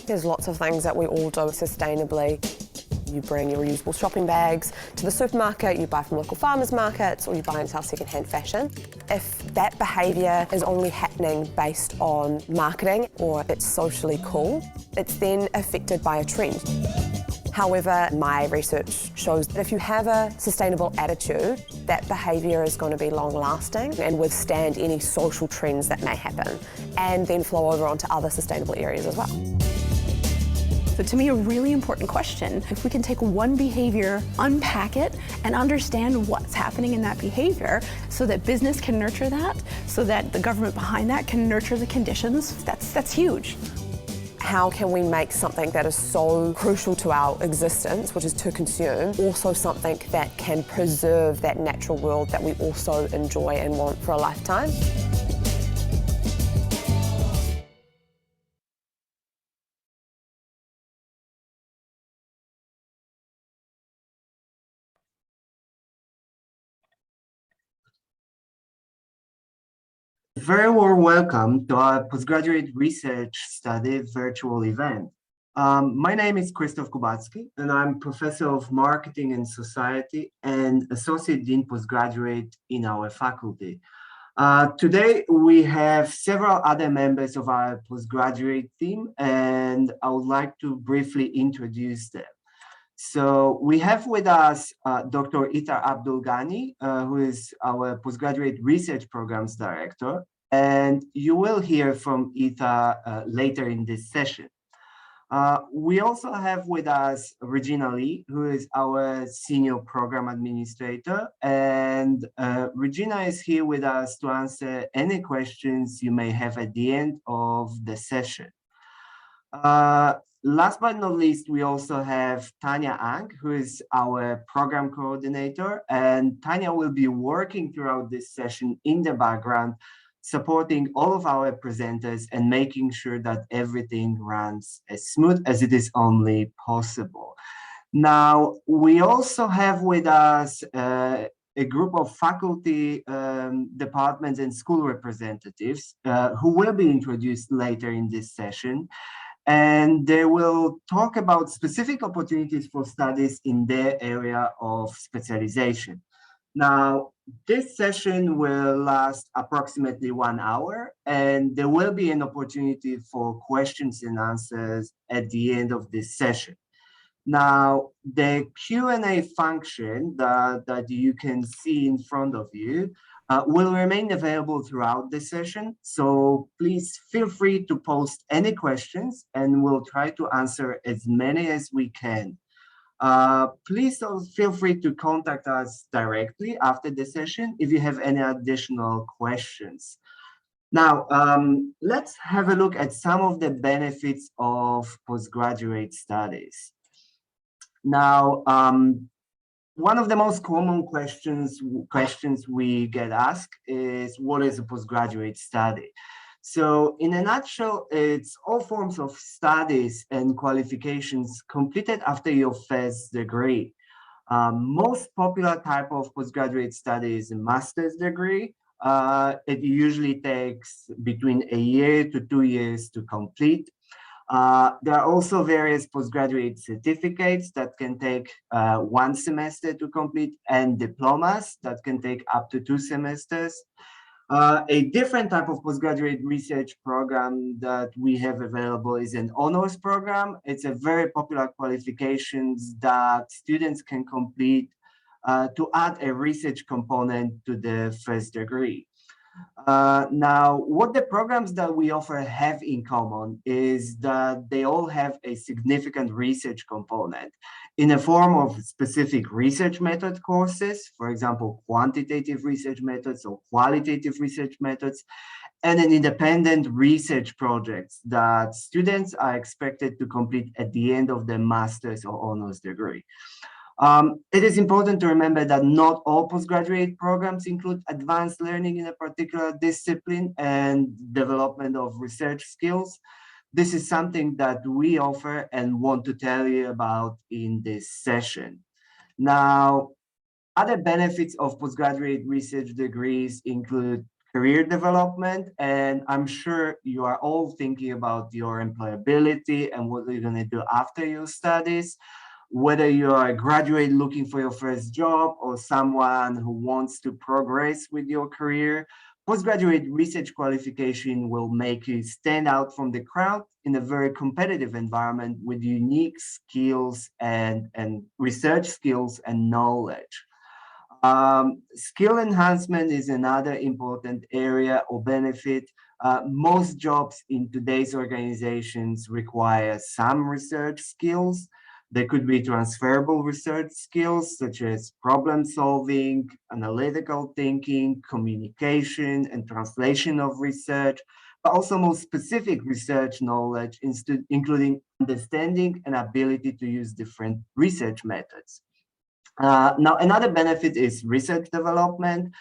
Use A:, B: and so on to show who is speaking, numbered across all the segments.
A: There's lots of things that we all do sustainably. You bring your reusable shopping bags to the supermarket, you buy from local farmers markets, or you buy and sell second-hand fashion. If that behaviour is only happening based on marketing or it's socially cool, it's then affected by a trend. However, my research shows that if you have a sustainable attitude, that behaviour is going to be long-lasting and withstand any social trends that may happen, and then flow over onto other sustainable areas as well.
B: So to me, a really important question, if we can take one behavior, unpack it, and understand what's happening in that behavior so that business can nurture that, so that the government behind that can nurture the conditions, that's huge.
A: How can we make something that is so crucial to our existence, which is to consume, also something that can preserve that natural world that we also enjoy and want for a lifetime?
C: Very warm welcome to our postgraduate research study virtual event. My name is Krzysztof Kubacki, and I'm Professor of Marketing and Society and Associate Dean Postgraduate in our faculty. Today, we have several other members of our postgraduate team, and I would like to briefly introduce them. So we have with us Dr. Itar Abdul Ghani, who is our postgraduate research programs director, and you will hear from Itar later in this session. We also have with us Regina Lee, who is our senior program administrator, and Regina is here with us to answer any questions you may have at the end of the session. Last but not least, we also have Tanya Ang, who is our program coordinator, and Tanya will be working throughout this session in the background, supporting all of our presenters and making sure that everything runs as smooth as it is only possible. Now, we also have with us a group of faculty, departments and school representatives who will be introduced later in this session. And they will talk about specific opportunities for studies in their area of specialization. Now, this session will last approximately 1 hour, and there will be an opportunity for questions and answers at the end of this session. Now, the Q&A function that you can see in front of you will remain available throughout the session. So please feel free to post any questions and we'll try to answer as many as we can. Please also feel free to contact us directly after the session if you have any additional questions. Now, let's have a look at some of the benefits of postgraduate studies. Now, one of the most common questions we get asked is, what is a postgraduate study? So in a nutshell, it's all forms of studies and qualifications completed after your first degree. Most popular type of postgraduate study is a master's degree. It usually takes between 1 year to 2 years to complete. There are also various postgraduate certificates that can take 1 semester to complete, and diplomas that can take up to 2 semesters. A different type of postgraduate research program that we have available is an honors program. It's a very popular qualifications that students can complete to add a research component to the first degree. Now, what the programs that we offer have in common is that they all have a significant research component in the form of specific research method courses, for example, quantitative research methods or qualitative research methods, and an independent research projects that students are expected to complete at the end of their master's or honors degree. It is important to remember that not all postgraduate programs include advanced learning in a particular discipline and development of research skills. This is something that we offer and want to tell you about in this session. Now, other benefits of postgraduate research degrees include career development. And I'm sure you are all thinking about your employability and what you're going to do after your studies. Whether you're a graduate looking for your first job or someone who wants to progress with your career, postgraduate research qualification will make you stand out from the crowd in a very competitive environment with unique skills and research skills and knowledge. Skill enhancement is another important area or benefit. Most jobs in today's organizations require some research skills. There could be transferable research skills such as problem solving, analytical thinking, communication, and translation of research, but also more specific research knowledge, including understanding and ability to use different research methods. Now, another benefit is research development,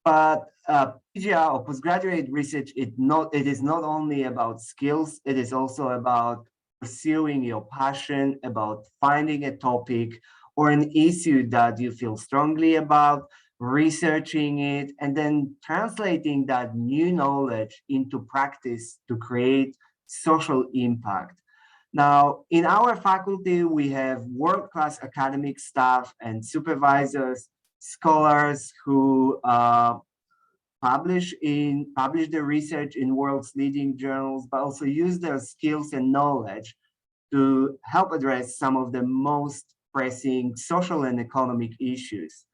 C: but PGR or postgraduate research, it is not only about skills, it is also about pursuing your passion, about finding a topic or an issue that you feel strongly about, researching it, and then translating that new knowledge into practice to create social impact. Now, in our faculty, we have world-class academic staff and supervisors, scholars who publish their research in world's leading journals, but also use their skills and knowledge to help address some of the most pressing social and economic issues.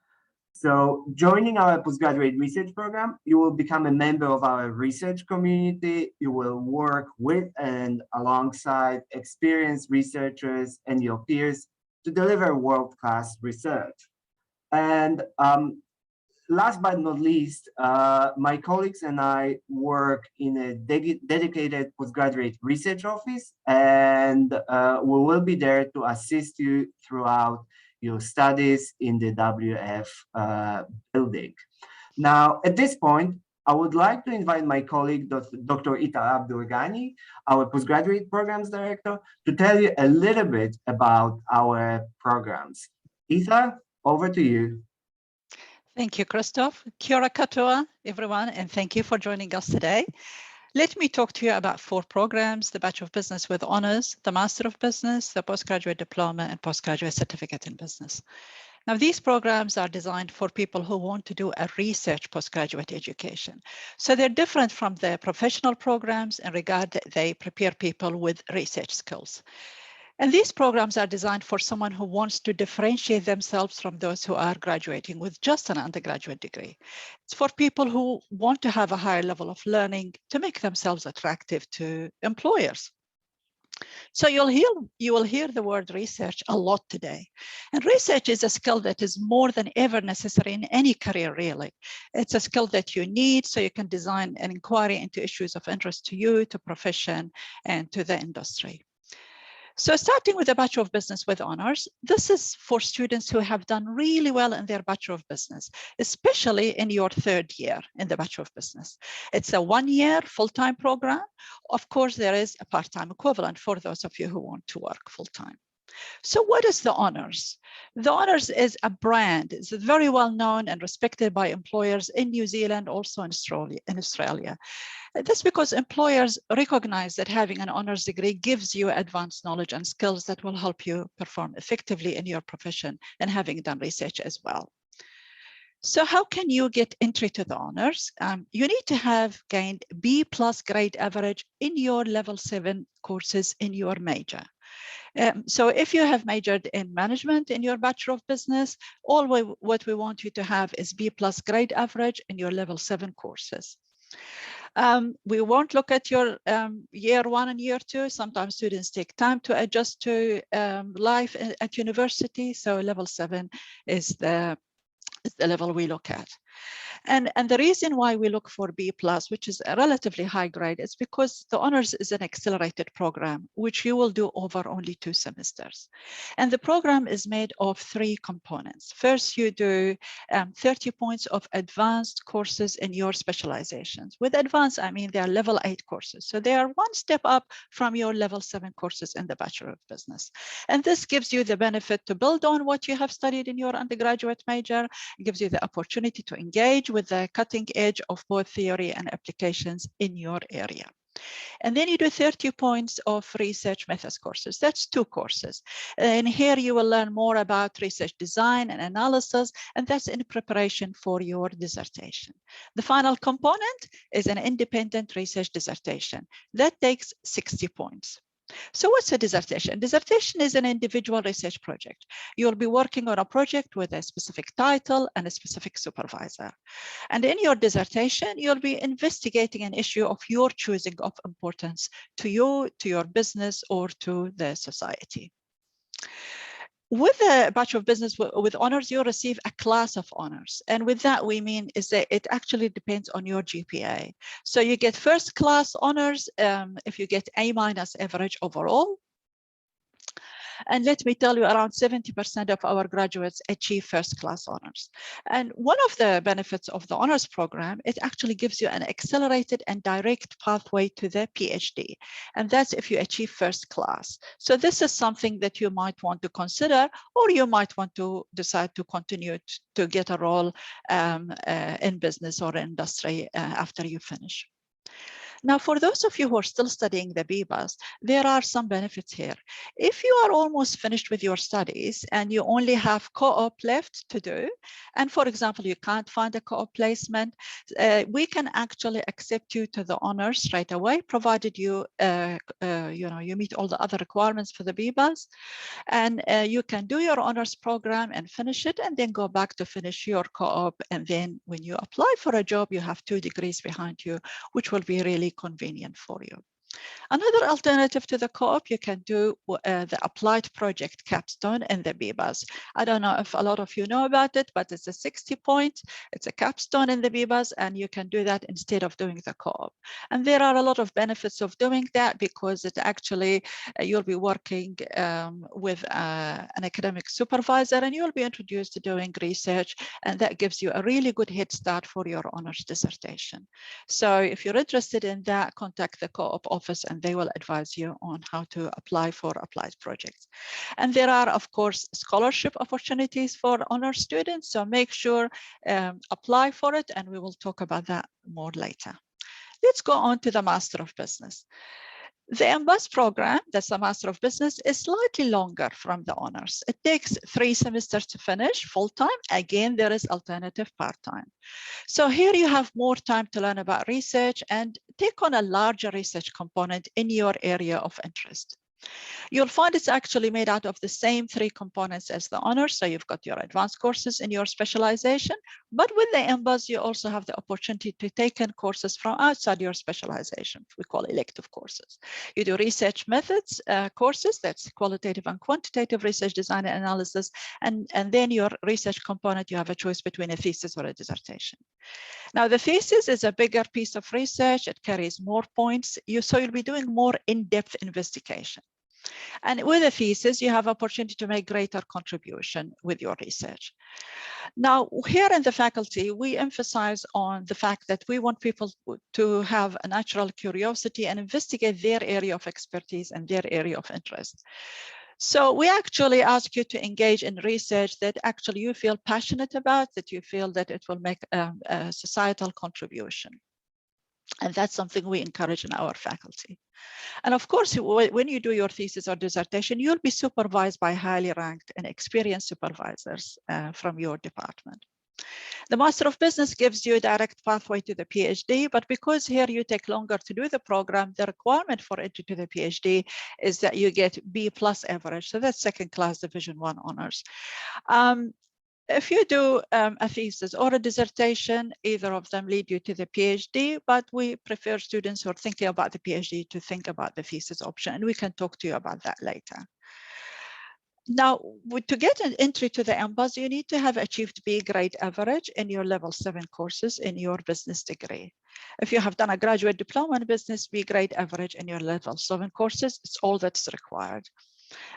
C: So joining our postgraduate research program, you will become a member of our research community. You will work with and alongside experienced researchers and your peers to deliver world-class research. And last but not least, my colleagues and I work in a dedicated postgraduate research office, and we will be there to assist you throughout your studies in the WF building. Now, at this point, I would like to invite my colleague, Dr. Ita Abdurghani, our postgraduate programs director, to tell you a little bit about our programs. Ita, over to you.
D: Thank you, Christoph. Kia ora katoa, everyone, and thank you for joining us today. Let me talk to you about 4 programs: the Bachelor of Business with Honours, the Master of Business, the Postgraduate Diploma, and Postgraduate Certificate in Business. Now, these programs are designed for people who want to do a research postgraduate education. So they're different from the professional programs in regard that they prepare people with research skills. And these programs are designed for someone who wants to differentiate themselves from those who are graduating with just an undergraduate degree. It's for people who want to have a higher level of learning to make themselves attractive to employers. So you will hear the word research a lot today. And research is a skill that is more than ever necessary in any career, really. It's a skill that you need so you can design an inquiry into issues of interest to you, to profession, and to the industry. So starting with the Bachelor of Business with Honours, this is for students who have done really well in their Bachelor of Business, especially in your 3rd year in the Bachelor of Business. It's a 1-year full-time program. Of course, there is a part-time equivalent for those of you who want to work full-time. So what is the Honours? The Honours is a brand. It's very well known and respected by employers in New Zealand, also in Australia. That's because employers recognize that having an honours degree gives you advanced knowledge and skills that will help you perform effectively in your profession and having done research as well. So how can you get entry to the honours? You need to have gained B+ grade average in your level 7 courses in your major. So if you have majored in management in your Bachelor of Business, what we want you to have is B+ grade average in your level 7 courses. We won't look at your year 1 and year 2. Sometimes students take time to adjust to life at university. So level 7 is the level we look at. And the reason why we look for B+, which is a relatively high grade, is because the Honours is an accelerated program, which you will do over only 2 semesters. And the program is made of 3 components. First, you do 30 points of advanced courses in your specializations. With advanced, I mean they are level 8 courses. So they are 1 step up from your level 7 courses in the Bachelor of Business. And this gives you the benefit to build on what you have studied in your undergraduate major. It gives you the opportunity to engage with the cutting edge of both theory and applications in your area. And then you do 30 points of research methods courses. That's 2 courses. And here you will learn more about research design and analysis, and that's in preparation for your dissertation. The final component is an independent research dissertation. That takes 60 points. So what's a dissertation? Dissertation is an individual research project. You'll be working on a project with a specific title and a specific supervisor. And in your dissertation, you'll be investigating an issue of your choosing of importance to you, to your business, or to the society. With a Bachelor of Business with honors, you receive a class of honors. And with that, we mean is that it actually depends on your GPA. So you get first class honors if you get A- average overall. And let me tell you, around 70% of our graduates achieve first class honors. And one of the benefits of the honors program, it actually gives you an accelerated and direct pathway to the PhD. And that's if you achieve first class. So this is something that you might want to consider, or you might want to decide to continue to get a role in business or industry after you finish. Now, for those of you who are still studying the BBAS, there are some benefits here. If you are almost finished with your studies and you only have co-op left to do, and for example, you can't find a co-op placement, we can actually accept you to the honors right away, provided you, you meet all the other requirements for the BBAS, and you can do your honors program and finish it, and then go back to finish your co-op. And then when you apply for a job, you have 2 degrees behind you, which will be really convenient for you. Another alternative to the co-op, you can do the applied project capstone in the BBAS. I don't know if a lot of you know about it, but it's a 60 point. It's a capstone in the BBAS, and you can do that instead of doing the co-op. And there are a lot of benefits of doing that, because it actually, you'll be working with an academic supervisor, and you'll be introduced to doing research, and that gives you a really good head start for your honors dissertation. So if you're interested in that, contact the co-op office, and they will advise you on how to apply for applied projects. And there are, of course, scholarship opportunities for honor students. So make sure apply for it, and we will talk about that more later. Let's go on to the Master of Business. The MBUS program, that's the Master of Business, is slightly longer from the honors. It takes 3 semesters to finish full-time. Again, there is alternative part-time. So here you have more time to learn about research and take on a larger research component in your area of interest. You'll find it's actually made out of the same 3 components as the honors. So you've got your advanced courses in your specialization, but with the MBUS, you also have the opportunity to take in courses from outside your specialization. We call elective courses. You do research methods courses, that's qualitative and quantitative research design and analysis. And then your research component, you have a choice between a thesis or a dissertation. Now, the thesis is a bigger piece of research. It carries more points. So you'll be doing more in-depth investigation. And with a thesis, you have opportunity to make greater contribution with your research. Now, here in the faculty, we emphasize on the fact that we want people to have a natural curiosity and investigate their area of expertise and their area of interest. So we actually ask you to engage in research that actually you feel passionate about, that you feel that it will make a societal contribution. And that's something we encourage in our faculty. And of course, when you do your thesis or dissertation, you'll be supervised by highly ranked and experienced supervisors from your department. The Master of Business gives you a direct pathway to the PhD, but because here you take longer to do the program, the requirement for entry to the PhD is that you get B+ average. So that's second class Division I honors. If you do a thesis or a dissertation, either of them lead you to the PhD, but we prefer students who are thinking about the PhD to think about the thesis option, and we can talk to you about that later. Now, to get an entry to the MBUS, you need to have achieved B grade average in your level 7 courses in your business degree. If you have done a graduate diploma in business, B grade average in your level 7 courses, it's all that's required.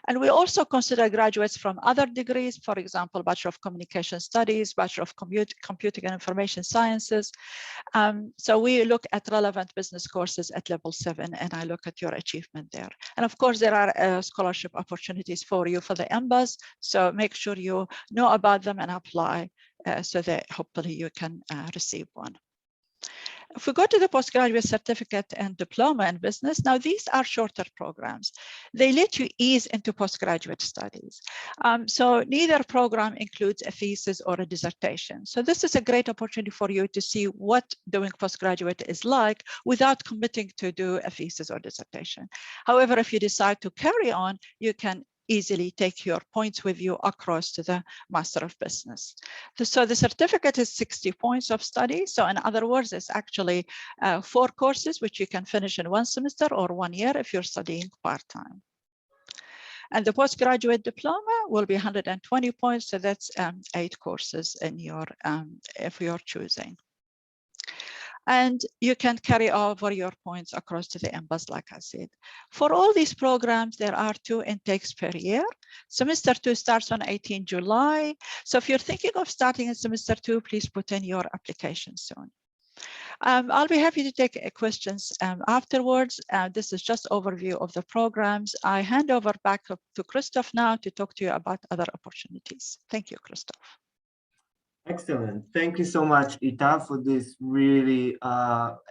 D: And we also consider graduates from other degrees, for example, Bachelor of Communication Studies, Bachelor of Computing and Information Sciences. So we look at relevant business courses at level 7, and I look at your achievement there. And of course, there are scholarship opportunities for you for the MBUS, so make sure you know about them and apply so that hopefully you can receive one. If we go to the postgraduate certificate and diploma in business, now these are shorter programs. They let you ease into postgraduate studies. So neither program includes a thesis or a dissertation. So this is a great opportunity for you to see what doing postgraduate is like without committing to do a thesis or dissertation. However, if you decide to carry on, you can easily take your points with you across to the Master of Business. So the certificate is 60 points of study. So in other words, it's actually 4 courses, which you can finish in 1 semester or 1 year if you're studying part-time. And the postgraduate diploma will be 120 points. So that's 8 courses in your, if you're choosing. And you can carry over your points across to the MBUS, like I said. For all these programs, there are 2 intakes per year. Semester 2 starts on 18 July. So if you're thinking of starting in semester 2, please put in your application soon. I'll be happy to take questions afterwards. This is just overview of the programs. I hand over back to Christoph now to talk to you about other opportunities. Thank you, Christoph.
C: Excellent. Thank you so much, Ita, for this really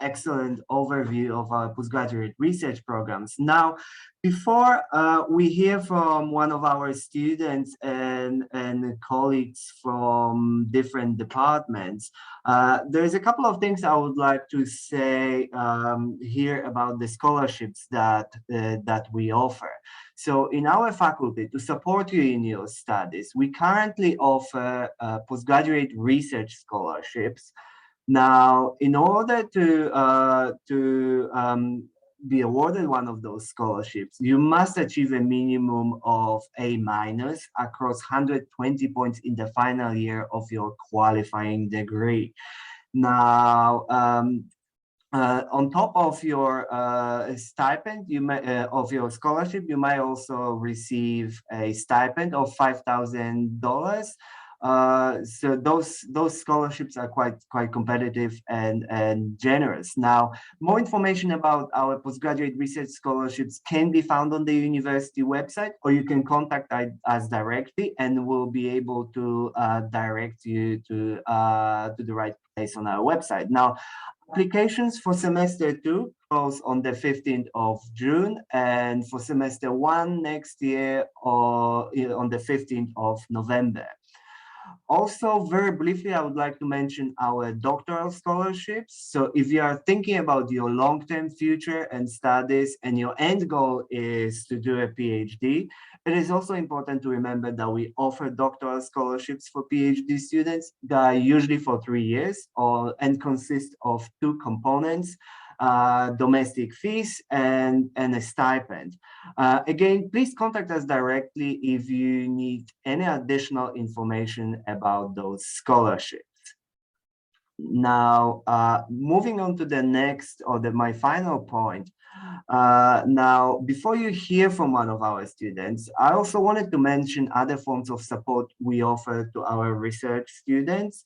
C: excellent overview of our postgraduate research programs. Now, before we hear from one of our students and colleagues from different departments, there's a couple of things I would like to say here about the scholarships that we offer. So in our faculty, to support you in your studies, we currently offer postgraduate research scholarships. Now, in order to be awarded one of those scholarships, you must achieve a minimum of A- across 120 points in the final year of your qualifying degree. Now, on top of your stipend, you may, of your scholarship, you might also receive a stipend of $5,000. So those scholarships are quite competitive and generous. Now, more information about our postgraduate research scholarships can be found on the university website, or you can contact us directly, and we'll be able to direct you to the right place on our website. Now, applications for semester 2 close on the 15th of June, and for semester 1 next year or on the 15th of November. Also, very briefly, I would like to mention our doctoral scholarships. So if you are thinking about your long-term future and studies, and your end goal is to do a PhD, it is also important to remember that we offer doctoral scholarships for PhD students that are usually for 3 years and consist of 2 components: domestic fees and a stipend. Again, please contact us directly if you need any additional information about those scholarships. Now, moving on to the next, or my final point. Now, before you hear from one of our students, I also wanted to mention other forms of support we offer to our research students.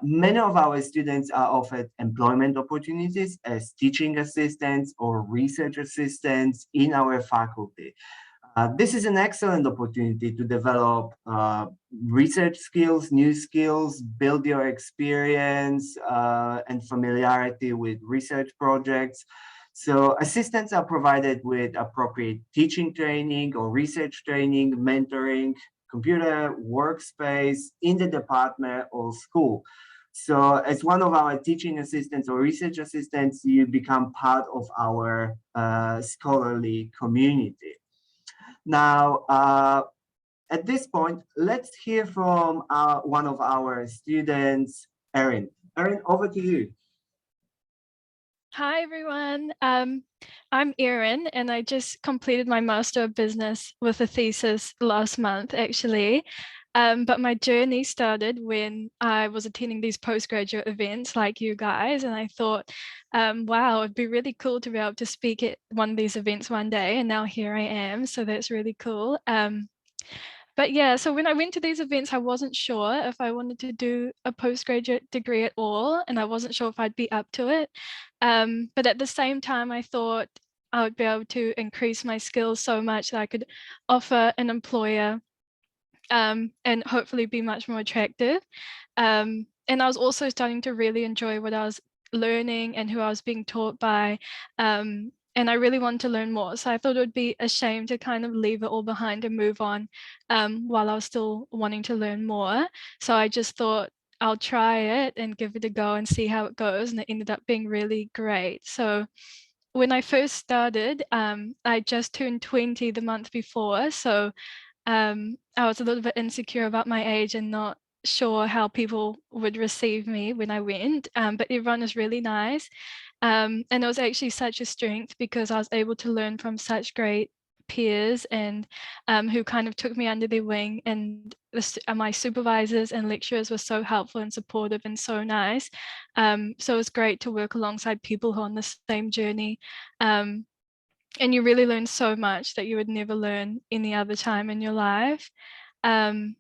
C: Many of our students are offered employment opportunities as teaching assistants or research assistants in our faculty. This is an excellent opportunity to develop research skills, new skills, build your experience and familiarity with research projects. So assistants are provided with appropriate teaching training or research training, mentoring, computer workspace in the department or school. So as one of our teaching assistants or research assistants, you become part of our scholarly community. Now, at this point, let's hear from one of our students, Erin. Erin, over to you.
E: Hi, everyone. I'm Erin, and I just completed my Master of Business with a thesis last month, actually. But my journey started when I was attending these postgraduate events like you guys, and I thought, wow, it'd be really cool to be able to speak at one of these events one day, and now here I am, so that's really cool. But yeah, so when I went to these events, I wasn't sure if I wanted to do a postgraduate degree at all, and I wasn't sure if I'd be up to it. But at the same time, I thought I would be able to increase my skills so much that I could offer an employer and hopefully be much more attractive. And I was also starting to really enjoy what I was learning and who I was being taught by. And I really wanted to learn more. So I thought it would be a shame to kind of leave it all behind and move on while I was still wanting to learn more. So I just thought I'll try it and give it a go and see how it goes. And it ended up being really great. So when I first started, I just turned 20 the month before. So I was a little bit insecure about my age and not sure how people would receive me when I went, but everyone was really nice. And it was actually such a strength because I was able to learn from such great peers and who kind of took me under their wing, and my supervisors and lecturers were so helpful and supportive and so nice. So it was great to work alongside people who are on the same journey. And you really learn so much that you would never learn any other time in your life. And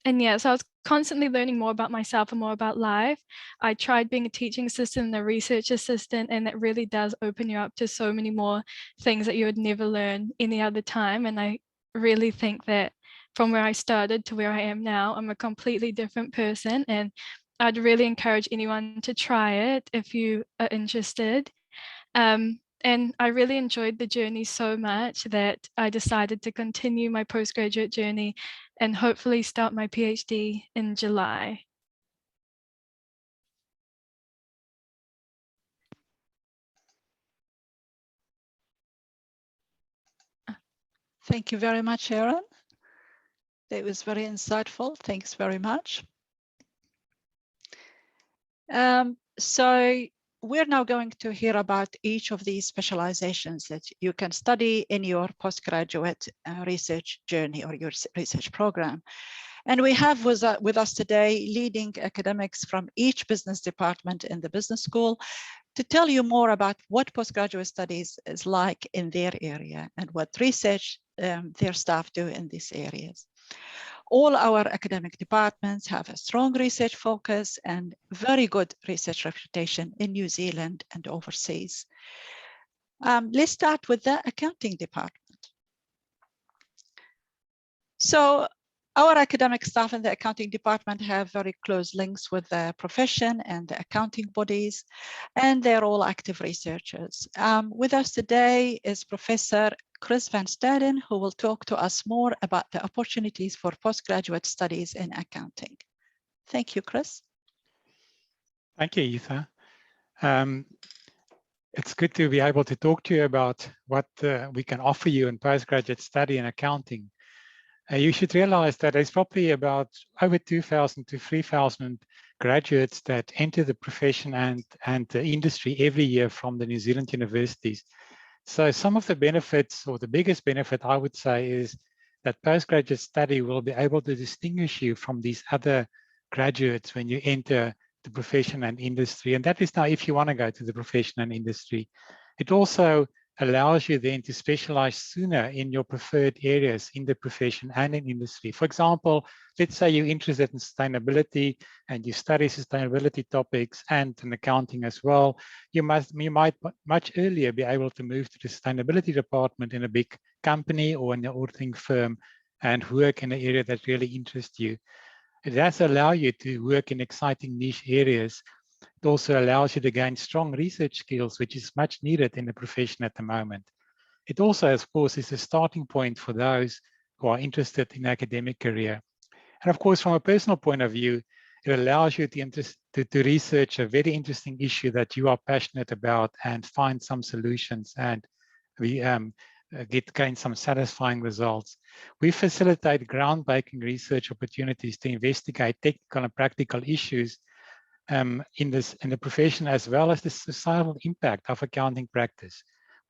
E: yeah, so I was constantly learning more about myself and more about life. I tried being a teaching assistant and a research assistant, and that really does open you up to so many more things that you would never learn any other time. And I really think that from where I started to where I am now, I'm a completely different person. And I'd really encourage anyone to try it if you are interested. And I really enjoyed the journey so much that I decided to continue my postgraduate journey and hopefully start my PhD in July.
D: Thank you very much, Erin. That was very insightful. Thanks very much. So we're now going to hear about each of these specializations that you can study in your postgraduate research journey or your research program. And we have with us today leading academics from each business department in the business school to tell you more about what postgraduate studies is like in their area and what research their staff do in these areas. All our academic departments have a strong research focus and very good research reputation in New Zealand and overseas. Let's start with the accounting department. So our academic staff in the accounting department have very close links with the profession and the accounting bodies, and they're all active researchers. With us today is Professor Chris Van Staden, who will talk to us more about the opportunities for postgraduate studies in accounting. Thank you, Chris.
F: Thank you, Etha. It's good to be able to talk to you about what we can offer you in postgraduate study in accounting. You should realize that there's probably about over 2,000 to 3,000 graduates that enter the profession and the industry every year from the New Zealand universities. So some of the benefits, or the biggest benefit I would say, is that postgraduate study will be able to distinguish you from these other graduates when you enter the profession and industry. And that is now if you want to go to the profession and industry. It also allows you then to specialize sooner in your preferred areas in the profession and in industry. For example, let's say you're interested in sustainability and you study sustainability topics and in accounting as well. You might much earlier be able to move to the sustainability department in a big company or in an auditing firm and work in an area that really interests you. It does allow you to work in exciting niche areas. It also allows you to gain strong research skills, which is much needed in the profession at the moment. It also, of course, is a starting point for those who are interested in academic career. And of course, from a personal point of view, it allows you to research a very interesting issue that you are passionate about and find some solutions and gain some satisfying results. We facilitate groundbreaking research opportunities to investigate technical and practical issues in the profession, as well as the societal impact of accounting practice.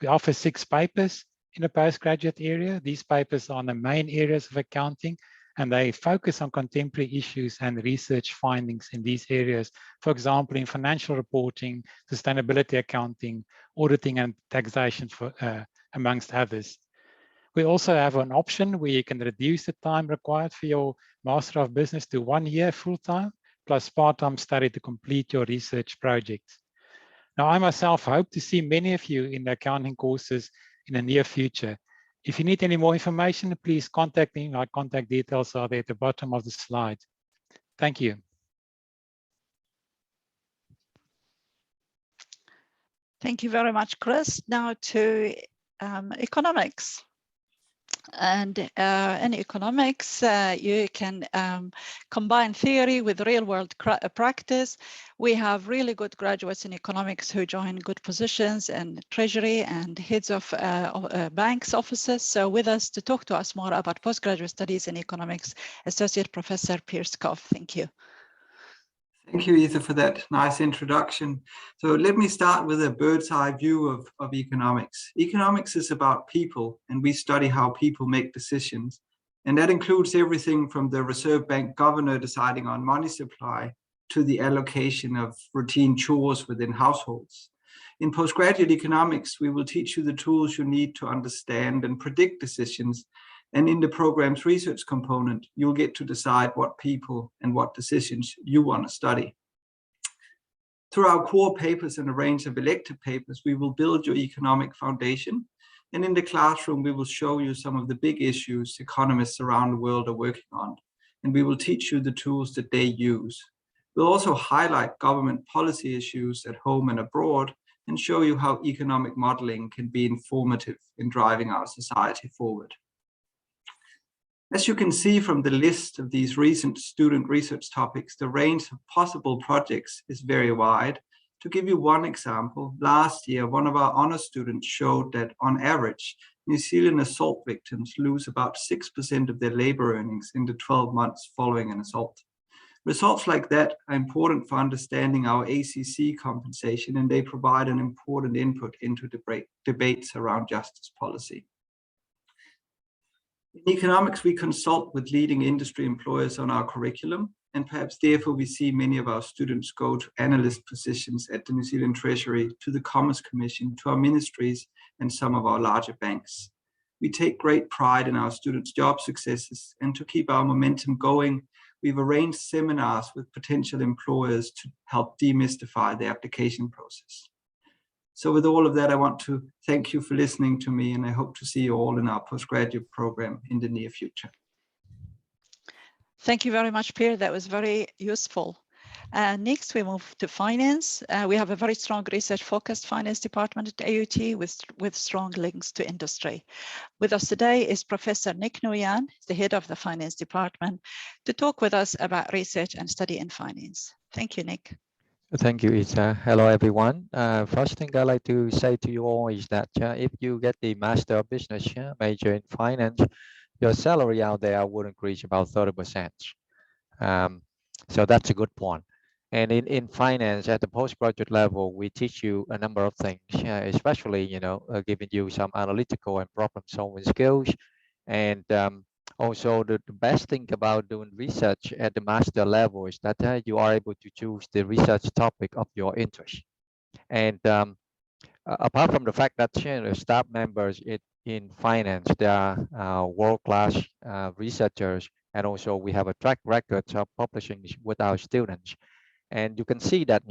F: We offer 6 papers in the postgraduate area. These papers are on the main areas of accounting, and they focus on contemporary issues and research findings in these areas. For example, in financial reporting, sustainability accounting, auditing and taxation, amongst others. We also have an option where you can reduce the time required for your Master of Business to 1 year full-time, plus part-time study to complete your research projects. Now, I myself hope to see many of you in the accounting courses in the near future. If you need any more information, please contact me. My contact details are there at the bottom of the slide. Thank you.
D: Thank you very much, Chris. Now to economics. And in economics, you can combine theory with real-world practice. We have really good graduates in economics who join good positions in treasury and heads of banks offices. So with us to talk to us more about postgraduate studies in economics, Associate Professor Piers Koff. Thank you.
G: Thank you, Ether, for that nice introduction. So let me start with a bird's eye view of economics. Economics is about people, and we study how people make decisions. And that includes everything from the Reserve Bank governor deciding on money supply to the allocation of routine chores within households. In postgraduate economics, we will teach you the tools you need to understand and predict decisions. And in the program's research component, you'll get to decide what people and what decisions you want to study. Through our core papers and a range of elective papers, we will build your economic foundation. And in the classroom, we will show you some of the big issues economists around the world are working on. And we will teach you the tools that they use. We'll also highlight government policy issues at home and abroad and show you how economic modeling can be informative in driving our society forward. As you can see from the list of these recent student research topics, the range of possible projects is very wide. To give you one example, last year, one of our honor students showed that on average, New Zealand assault victims lose about 6% of their labor earnings in the 12 months following an assault. Results like that are important for understanding our ACC compensation, and they provide an important input into debates around justice policy. In economics, we consult with leading industry employers on our curriculum, and perhaps therefore we see many of our students go to analyst positions at the New Zealand Treasury, to the Commerce Commission, to our ministries, and some of our larger banks. We take great pride in our students' job successes, and to keep our momentum going, we've arranged seminars with potential employers to help demystify the application process. So with all of that, I want to thank you for listening to me, and I hope to see you all in our postgraduate program in the near future.
D: Thank you very much, Pierre. That was very useful. Next, we move to finance. We have a very strong research-focused finance department at AUT with strong links to industry. With us today is Professor Nick Nguyen, the head of the finance department, to talk with us about research and study in finance. Thank you, Nick.
H: Thank you, Ita. Hello, everyone. First thing I'd like to say to you all is that if you get the Master of Business major in finance, your salary out there would increase about 30%. So that's a good point. And in finance at the postgraduate level, we teach you a number of things, especially, giving you some analytical and problem solving skills. And also, the best thing about doing research at the master level is that you are able to choose the research topic of your interest. And apart from the fact that staff members in finance, they are world-class researchers, and also we have a track record of publishing with our students. And you can see that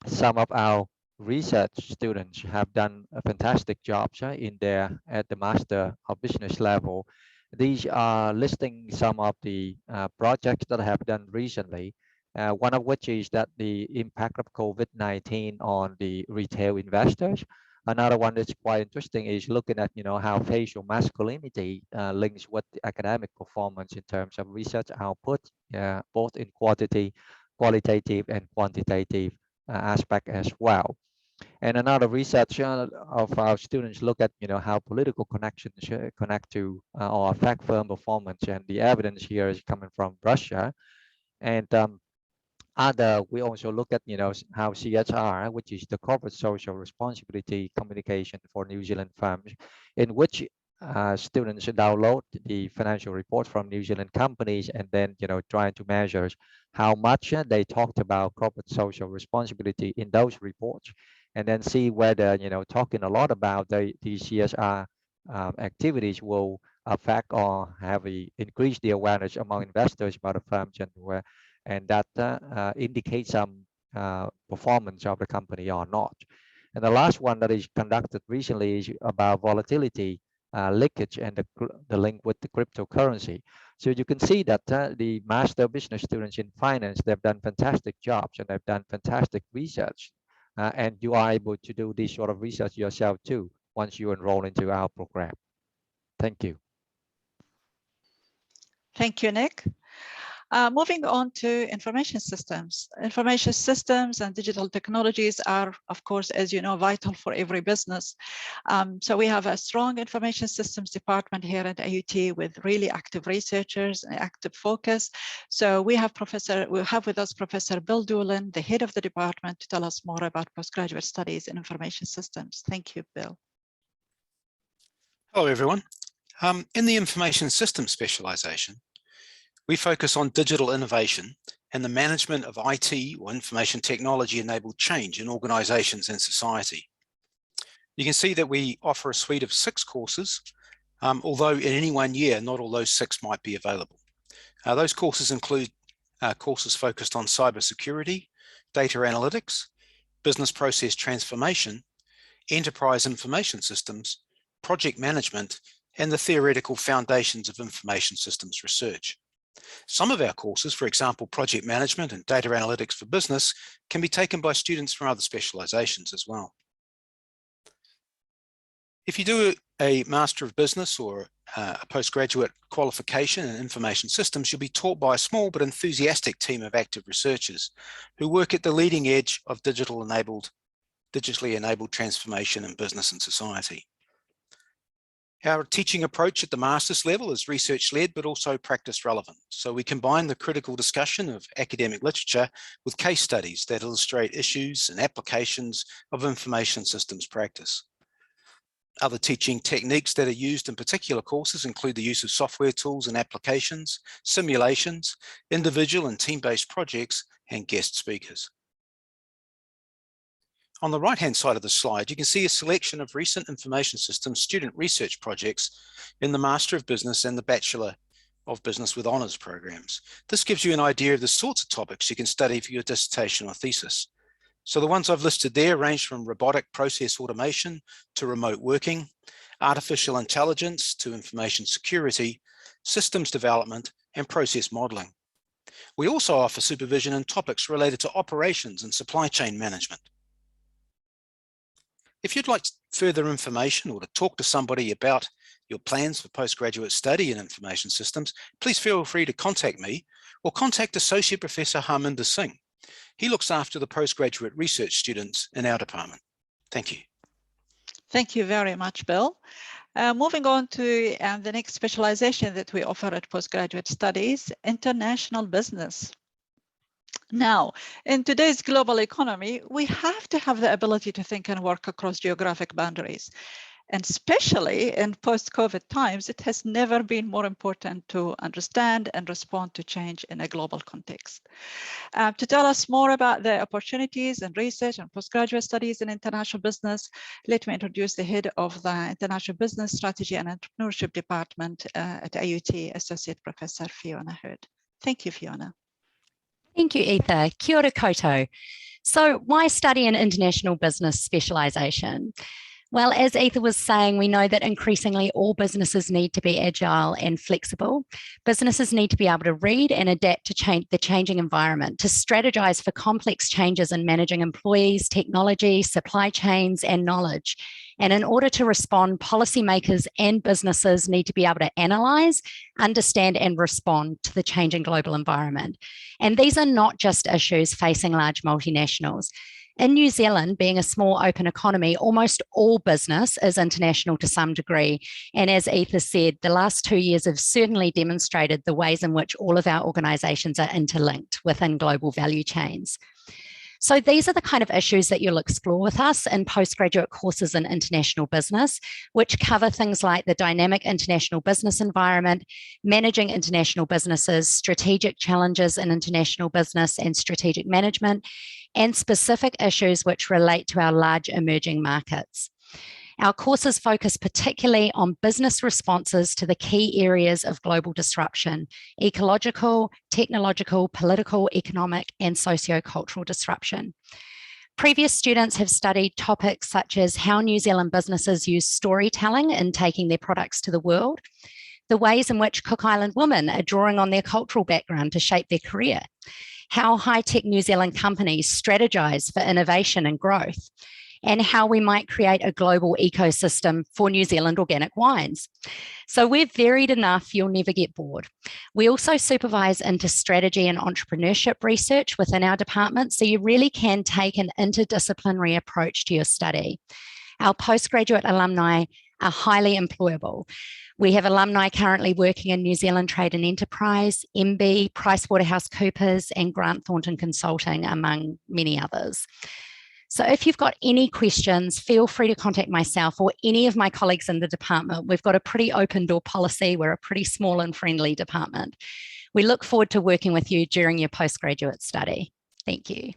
H: some of our research students have done a fantastic job at the Master of Business level. These are listing some of the projects that I have done recently, one of which is that the impact of COVID-19 on the retail investors. Another one that's quite interesting is looking at how facial masculinity links with the academic performance in terms of research output, both in qualitative and quantitative aspect as well. And another research of our students look at how political connections connect to or affect firm performance, and the evidence here is coming from Russia. And we also look at how CSR, which is the corporate social responsibility communication for New Zealand firms, in which students download the financial reports from New Zealand companies and then trying to measure how much they talked about corporate social responsibility in those reports, and then see whether talking a lot about the CSR activities will affect or have increased the awareness among investors about the firms, and that indicates some performance of the company or not. And the last one that is conducted recently is about volatility leakage and the link with the cryptocurrency. So you can see that the master business students in finance, they've done fantastic jobs and they've done fantastic research and you are able to do this sort of research yourself too once you enroll into our program. Thank you.
D: Thank you, Nick. Moving on to information systems. Information systems and digital technologies are, of course, as you know, vital for every business. So we have a strong information systems department here at AUT with really active researchers and active focus. So we have with us Professor Bill Doolin, the head of the department, to tell us more about postgraduate studies in information systems. Thank you, Bill.
I: Hello, everyone. In the information systems specialization, we focus on digital innovation and the management of IT or information technology enabled change in organizations and society. You can see that we offer a suite of 6 courses, although in any one year, not all those 6 might be available. Those courses include courses focused on cybersecurity, data analytics, business process transformation, enterprise information systems, project management, and the theoretical foundations of information systems research. Some of our courses, for example, project management and data analytics for business, can be taken by students from other specializations as well. If you do a Master of Business or a postgraduate qualification in information systems, you'll be taught by a small but enthusiastic team of active researchers who work at the leading edge of digitally enabled transformation in business and society. Our teaching approach at the master's level is research-led, but also practice-relevant. So we combine the critical discussion of academic literature with case studies that illustrate issues and applications of information systems practice. Other teaching techniques that are used in particular courses include the use of software tools and applications, simulations, individual and team-based projects, and guest speakers. On the right-hand side of the slide, you can see a selection of recent information systems student research projects in the Master of Business and the Bachelor of Business with Honours programs. This gives you an idea of the sorts of topics you can study for your dissertation or thesis. So the ones I've listed there range from robotic process automation to remote working, artificial intelligence to information security, systems development, and process modelling. We also offer supervision in topics related to operations and supply chain management. If you'd like further information or to talk to somebody about your plans for postgraduate study in information systems, please feel free to contact me or contact Associate Professor Harminder Singh. He looks after the postgraduate research students in our department. Thank you.
D: Thank you very much, Bill. Moving on to the next specialization that we offer at postgraduate studies, international business. Now, in today's global economy, we have to have the ability to think and work across geographic boundaries. And especially in post-COVID times, it has never been more important to understand and respond to change in a global context. To tell us more about the opportunities and research and postgraduate studies in international business, let me introduce the head of the International Business Strategy and Entrepreneurship Department at AUT, Associate Professor Fiona Hurd. Thank you, Fiona.
J: Thank you, Ether. Kia ora koutou. So why study an international business specialisation? Well, as Ether was saying, we know that increasingly all businesses need to be agile and flexible. Businesses need to be able to read and adapt to the changing environment, to strategize for complex changes in managing employees, technology, supply chains, and knowledge. And in order to respond, policymakers and businesses need to be able to analyze, understand, and respond to the changing global environment. And these are not just issues facing large multinationals. In New Zealand, being a small open economy, almost all business is international to some degree. And as Ether said, the last 2 years have certainly demonstrated the ways in which all of our organisations are interlinked within global value chains. So these are the kind of issues that you'll explore with us in postgraduate courses in international business, which cover things like the dynamic international business environment, managing international businesses, strategic challenges in international business and strategic management, and specific issues which relate to our large emerging markets. Our courses focus particularly on business responses to the key areas of global disruption: ecological, technological, political, economic, and socio-cultural disruption. Previous students have studied topics such as how New Zealand businesses use storytelling in taking their products to the world, the ways in which Cook Island women are drawing on their cultural background to shape their career, how high-tech New Zealand companies strategize for innovation and growth, and how we might create a global ecosystem for New Zealand organic wines. So we're varied enough, you'll never get bored. We also supervise into strategy and entrepreneurship research within our department, so you really can take an interdisciplinary approach to your study. Our postgraduate alumni are highly employable. We have alumni currently working in New Zealand Trade and Enterprise, MB, PricewaterhouseCoopers, and Grant Thornton Consulting, among many others. So if you've got any questions, feel free to contact myself or any of my colleagues in the department. We've got a pretty open door policy. We're a pretty small and friendly department. We look forward to working with you during your postgraduate study. Thank you.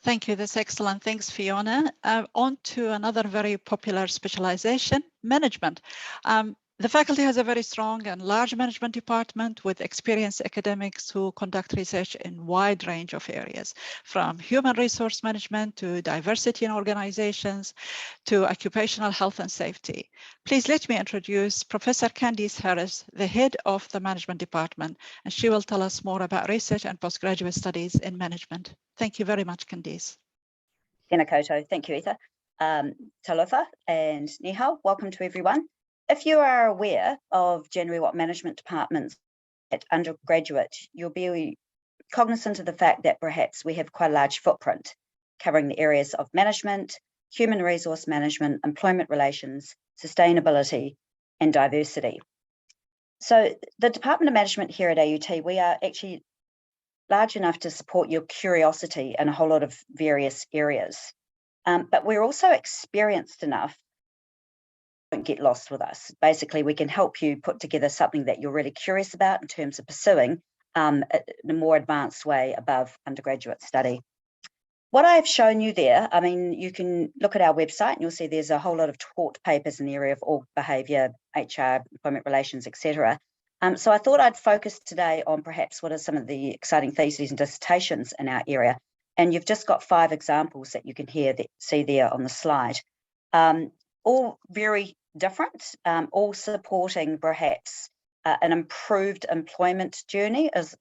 D: Thank you, that's excellent. Thanks, Fiona. On to another very popular specialization, management. The faculty has a very strong and large management department with experienced academics who conduct research in a wide range of areas, from human resource management to diversity in organizations to occupational health and safety. Please let me introduce Professor Candice Harris, the head of the management department, and she will tell us more about research and postgraduate studies in management. Thank you very much, Candice.
K: Tēnā koutou. Thank you, Ether. Talofa and Nihao, welcome to everyone. If you are aware of generally what management departments at undergraduate, you'll be cognizant of the fact that perhaps we have quite a large footprint covering the areas of management, human resource management, employment relations, sustainability, and diversity. So the Department of Management here at AUT, we are actually large enough to support your curiosity in a whole lot of various areas. But we're also experienced enough. Don't get lost with us. Basically, we can help you put together something that you're really curious about in terms of pursuing in a more advanced way above undergraduate study. What I've shown you there, I mean, you can look at our website and you'll see there's a whole lot of taught papers in the area of org behaviour, HR, employment relations, etc. So I thought I'd focus today on perhaps what are some of the exciting theses and dissertations in our area. And you've just got 5 examples that you can see there on the slide. All very different, all supporting perhaps an improved employment journey, as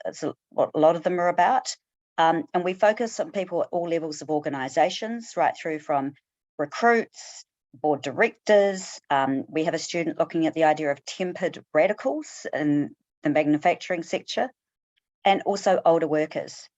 K: what a lot of them are about. And we focus on people at all levels of organisations, right through from recruits, board directors. We have a student looking at the idea of tempered radicals in the manufacturing sector, and also older workers.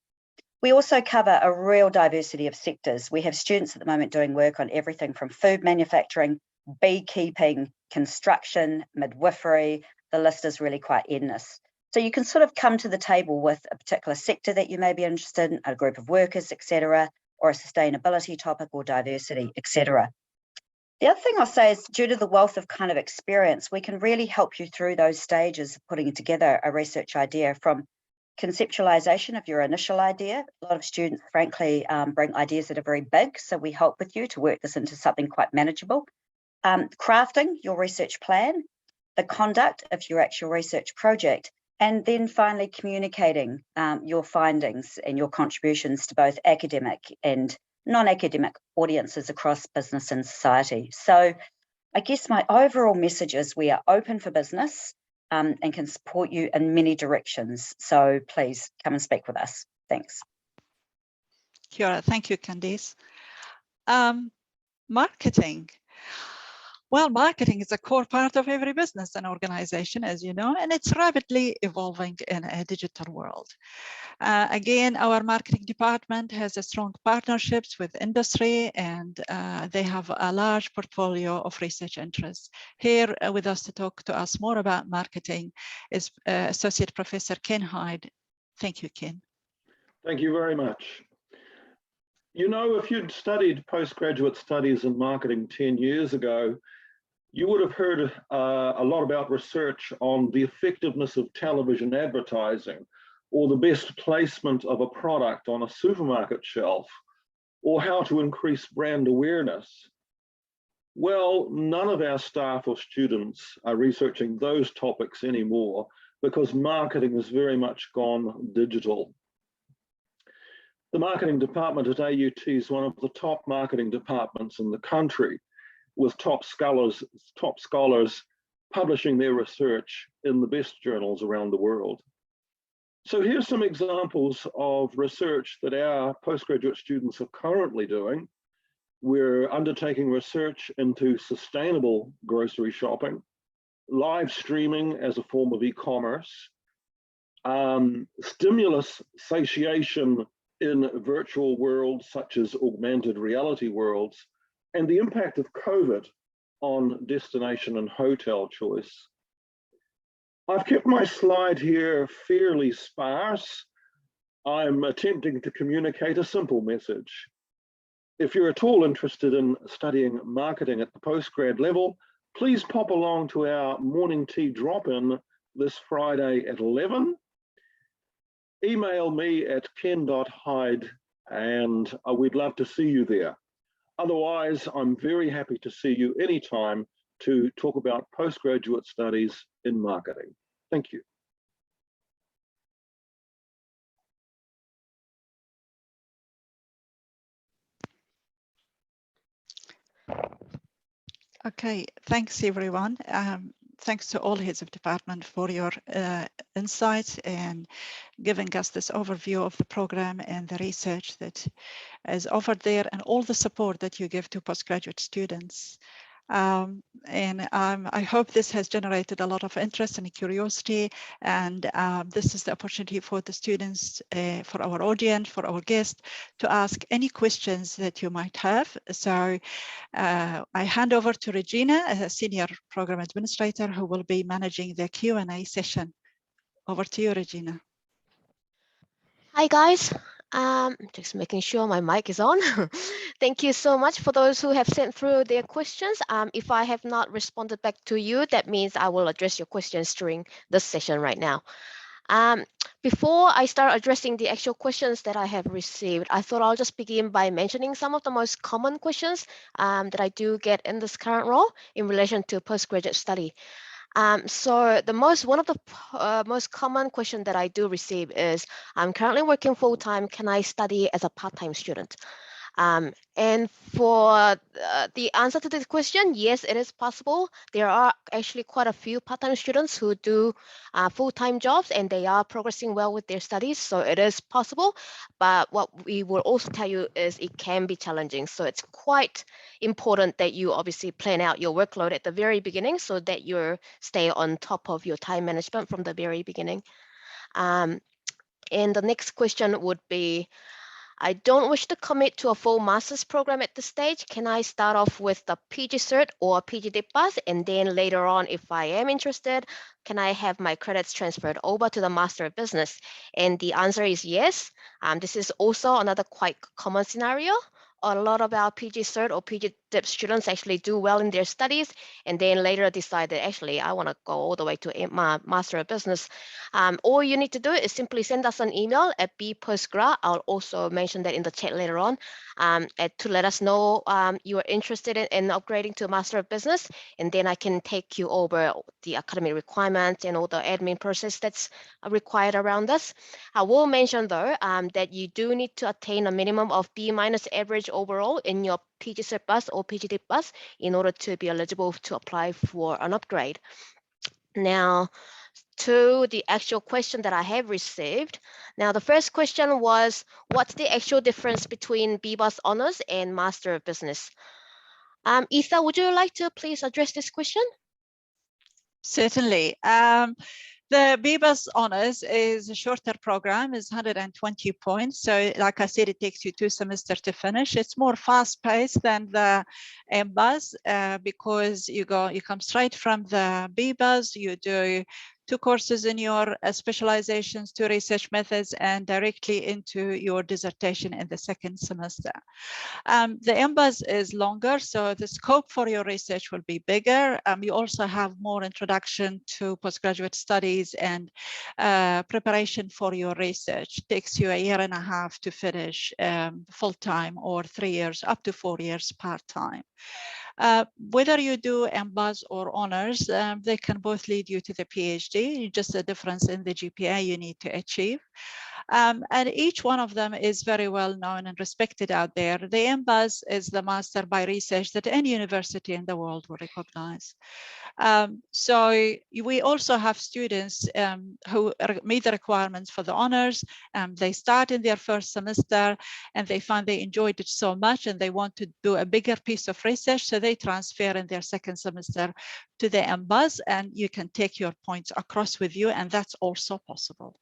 K: We also cover a real diversity of sectors. We have students at the moment doing work on everything from food manufacturing, beekeeping, construction, midwifery. The list is really quite endless. So you can sort of come to the table with a particular sector that you may be interested in, a group of workers, etc., or a sustainability topic or diversity, etc. The other thing I'll say is, due to the wealth of kind of experience, we can really help you through those stages of putting together a research idea, from conceptualization of your initial idea. A lot of students, frankly, bring ideas that are very big, so we help with you to work this into something quite manageable. Crafting your research plan, the conduct of your actual research project, and then finally communicating your findings and your contributions to both academic and non-academic audiences across business and society. So I guess my overall message is we are open for business and can support you in many directions. So please come and speak with us. Thanks.
D: Kia ora. Thank you, Candice. Marketing. Well, marketing is a core part of every business and organization, as you know, and it's rapidly evolving in a digital world. Again, our marketing department has a strong partnerships with industry, and they have a large portfolio of research interests. Here with us to talk to us more about marketing is Associate Professor Ken Hyde. Thank you, Ken.
L: Thank you very much. You know, if you'd studied postgraduate studies in marketing 10 years ago, you would have heard a lot about research on the effectiveness of television advertising, or the best placement of a product on a supermarket shelf, or how to increase brand awareness. Well, none of our staff or students are researching those topics anymore, because marketing has very much gone digital. The marketing department at AUT is one of the top marketing departments in the country, with top scholars publishing their research in the best journals around the world. So here's some examples of research that our postgraduate students are currently doing. We're undertaking research into sustainable grocery shopping, live streaming as a form of e-commerce, stimulus satiation in virtual worlds such as augmented reality worlds, and the impact of COVID on destination and hotel choice. I've kept my slide here fairly sparse. I'm attempting to communicate a simple message. If you're at all interested in studying marketing at the postgrad level, please pop along to our morning tea drop-in this Friday at 11. Email me at ken.hyde and we'd love to see you there. Otherwise, I'm very happy to see you anytime to talk about postgraduate studies in marketing. Thank you.
D: Okay, thanks everyone. Thanks to all heads of department for your insights and giving us this overview of the program and the research that is offered there and all the support that you give to postgraduate students. I hope this has generated a lot of interest and curiosity, and this is the opportunity for the students, for our audience, for our guests, to ask any questions that you might have. So I hand over to Regina, a Senior Program Administrator, who will be managing the Q&A session. Over to you, Regina.
M: Hi guys, just making sure my mic is on. Thank you so much for those who have sent through their questions. If I have not responded back to you, that means I will address your questions during this session right now. Before I start addressing the actual questions that I have received, I thought I'll just begin by mentioning some of the most common questions that I do get in this current role in relation to postgraduate study. So one of the most common question that I do receive is, I'm currently working full-time, can I study as a part-time student? And for the answer to this question, yes, it is possible. There are actually quite a few part-time students who do full-time jobs and they are progressing well with their studies. So it is possible. But what we will also tell you is it can be challenging. So it's quite important that you obviously plan out your workload at the very beginning so that you stay on top of your time management from the very beginning. And the next question would be, I don't wish to commit to a full master's program at this stage. Can I start off with the PG cert or PG dip pass, and then later on, if I am interested, can I have my credits transferred over to the Master of Business? And the answer is yes. This is also another quite common scenario. A lot of our PG cert or PG dip students actually do well in their studies and then later decide that actually I want to go all the way to my Master of Business. All you need to do is simply send us an email at bpostgra. I'll also mention that in the chat later on to let us know you are interested in upgrading to Master of Business, and then I can take you over the academic requirements and all the admin process that's required around this. I will mention though that you do need to attain a minimum of B- average overall in your PG cert bus or PG dip bus in order to be eligible to apply for an upgrade. Now, to the actual question that I have received. Now, the first question was, what's the actual difference between BBUS Honours and Master of Business? Etha, would you like to please address this question?
D: Certainly. The BBUS Honours is a shorter program, is 120 points. So like I said, it takes you 2 semesters to finish. It's more fast-paced than the MBUS because you come straight from the BBUS, you do 2 courses in your specializations, 2 research methods, and directly into your dissertation in the second semester. The MBUS is longer, so the scope for your research will be bigger. You also have more introduction to postgraduate studies and preparation for your research. It takes you 1.5 years to finish full-time, or 3 years, up to 4 years part-time. Whether you do MBUS or honours, they can both lead you to the PhD, just a difference in the GPA you need to achieve. And each one of them is very well known and respected out there. The MBuzz is the master by research that any university in the world will recognize. So we also have students who meet the requirements for the honors. They start in their first semester and they find they enjoyed it so much and they want to do a bigger piece of research, so they transfer in their second semester to the MBuzz, and you can take your points across with you, and that's also possible.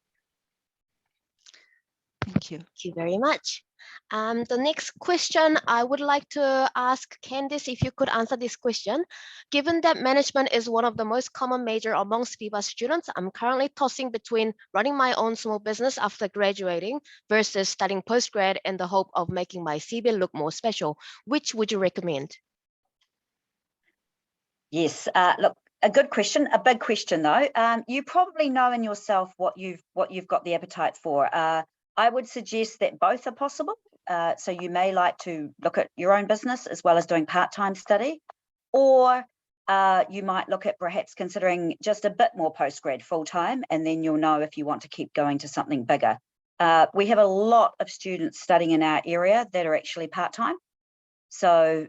D: Thank you.
M: Thank you very much. The next question I would like to ask Candice, if you could answer this question. Given that management is one of the most common major amongst FIBA students, I'm currently tossing between running my own small business after graduating versus studying postgrad in the hope of making my CB look more special. Which would you recommend?
K: Yes, look, a good question, a big question though. You probably know in yourself what you've got the appetite for. I would suggest that both are possible. So you may like to look at your own business as well as doing part-time study, or you might look at perhaps considering just a bit more postgrad full-time, and then you'll know if you want to keep going to something bigger. We have a lot of students studying in our area that are actually part-time. So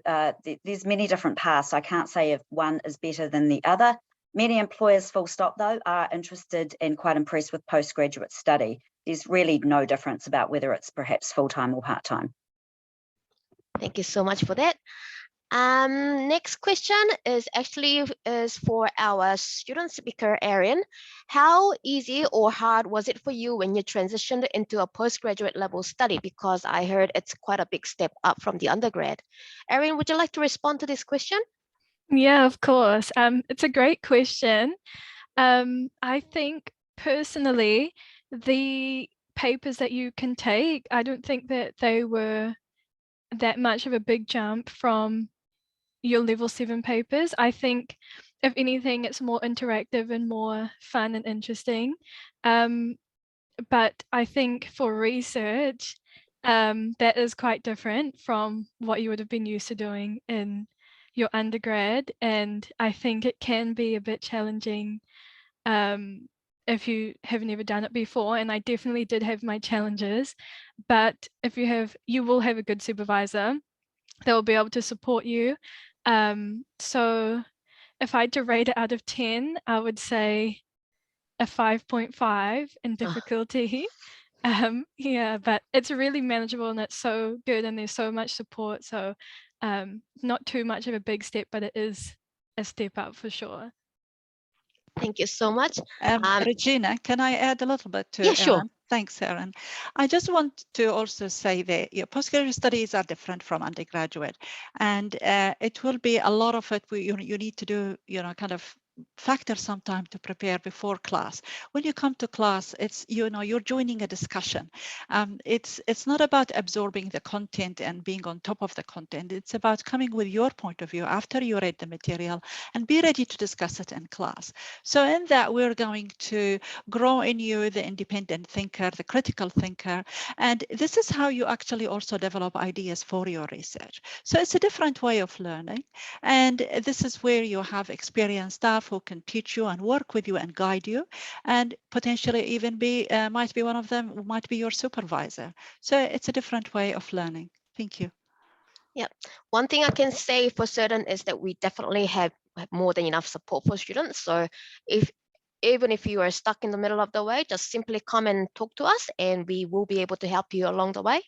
K: there's many different paths. I can't say if one is better than the other. Many employers, full stop though, are interested and quite impressed with postgraduate study. There's really no difference about whether it's perhaps full-time or part-time.
M: Thank you so much for that. Next question is for our student speaker, Erin. How easy or hard was it for you when you transitioned into a postgraduate level study? Because I heard it's quite a big step up from the undergrad. Erin, would you like to respond to this question?
E: Yeah, of course. It's a great question. I think personally, the papers that you can take, I don't think that they were that much of a big jump from your level 7 papers. I think if anything, it's more interactive and more fun and interesting. But I think for research, that is quite different from what you would have been used to doing in your undergrad. And I think it can be a bit challenging if you have never done it before. And I definitely did have my challenges, but if you will have a good supervisor that will be able to support you. So if I had to rate it out of 10, I would say a 5.5 in difficulty. Yeah, but it's really manageable and it's so good and there's so much support. So not too much of a big step, but it is a step up for sure.
M: Thank you so much.
D: Regina, can I add a little bit to
M: Yeah, sure.
D: Erin? Thanks, Erin. I just want to also say that your postgraduate studies are different from undergraduate, and it will be a lot of it. You need to do, kind of factor some time to prepare before class. When you come to class, it's you're joining a discussion. It's not about absorbing the content and being on top of the content. It's about coming with your point of view after you read the material and be ready to discuss it in class. So in that, we're going to grow in you the independent thinker, the critical thinker, and this is how you actually also develop ideas for your research. So it's a different way of learning, and this is where you have experienced staff who can teach you and work with you and guide you, and potentially even might be one of them who might be your supervisor. So it's a different way of learning. Thank you.
M: Yeah, one thing I can say for certain is that we definitely have more than enough support for students. So even if you are stuck in the middle of the way, just simply come and talk to us and we will be able to help you along the way.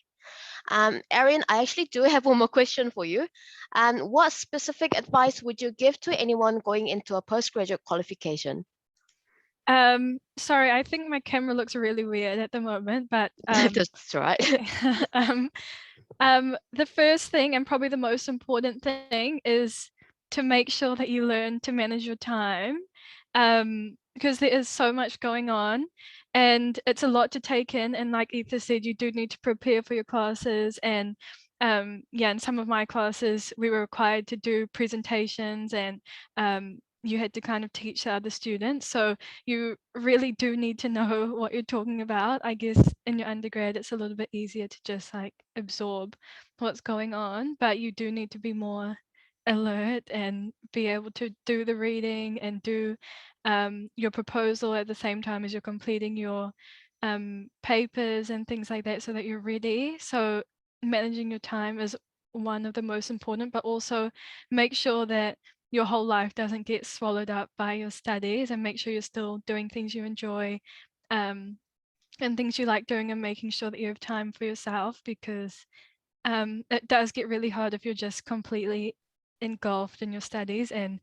M: Erin, I actually do have one more question for you. What specific advice would you give to anyone going into a postgraduate qualification?
E: Sorry, I think my camera looks really weird at the moment, but
M: that's all right.
E: The first thing and probably the most important thing is to make sure that you learn to manage your time, because there is so much going on and it's a lot to take in. And like Ether said, you do need to prepare for your classes. And yeah, in some of my classes, we were required to do presentations and you had to kind of teach the other students. So you really do need to know what you're talking about. I guess in your undergrad, it's a little bit easier to just like absorb what's going on, but you do need to be more alert and be able to do the reading and do your proposal at the same time as you're completing your papers and things like that so that you're ready. So managing your time is one of the most important, but also make sure that your whole life doesn't get swallowed up by your studies, and make sure you're still doing things you enjoy and things you like doing, and making sure that you have time for yourself, because it does get really hard if you're just completely engulfed in your studies, and